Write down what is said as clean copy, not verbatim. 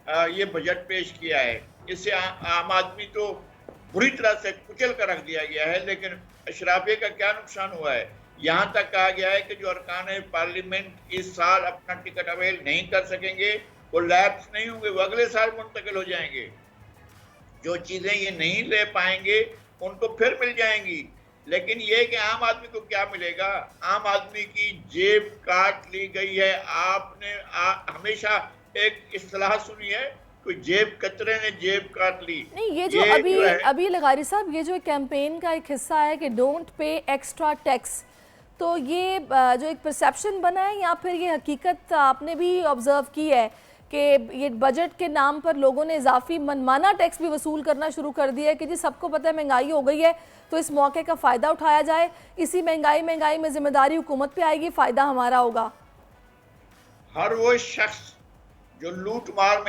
ये बजट पेश किया है। इससे आम आदमी तो बुरी तरह से कुचल कर रख दिया गया है। लेकिन अशराफिया का क्या नुकसान हुआ है? यहाँ तक कहा गया है कि जो अरकान पार्लियामेंट इस साल अपना टिकट अवेल नहीं कर सकेंगे, वो लैप्स नहीं होंगे, वो अगले साल मुंतकिल हो जाएंगे। जो चीजें ये नहीं ले पाएंगे उनको फिर मिल जाएंगी। लेकिन ये कि आम आदमी को क्या मिलेगा? आम आदमी की जेब काट ली गई है। आपने हमेशा एक इस्तेलाह सुनी है, कोई जेब कतरे ने जेब काट ली। नहीं, ये जो ये अभी जो है, अभी लगारी साहब, ये जो कैंपेन का एक हिस्सा है कि डोंट पे एक्स्ट्रा टैक्स, तो ये जो एक परसेप्शन बना है या फिर ये हकीकत आपने भी ऑब्जर्व की है कि ये बजट के नाम पर लोगों ने इजाफी मनमाना टैक्स भी वसूल करना शुरू कर दिया है कि जी सबको पता है महंगाई हो गई है तो इस मौके का फ़ायदा उठाया जाए, इसी महंगाई में जिम्मेदारी हुकूमत पे आएगी, फ़ायदा हमारा होगा। हर वो शख्स जो लूट मार में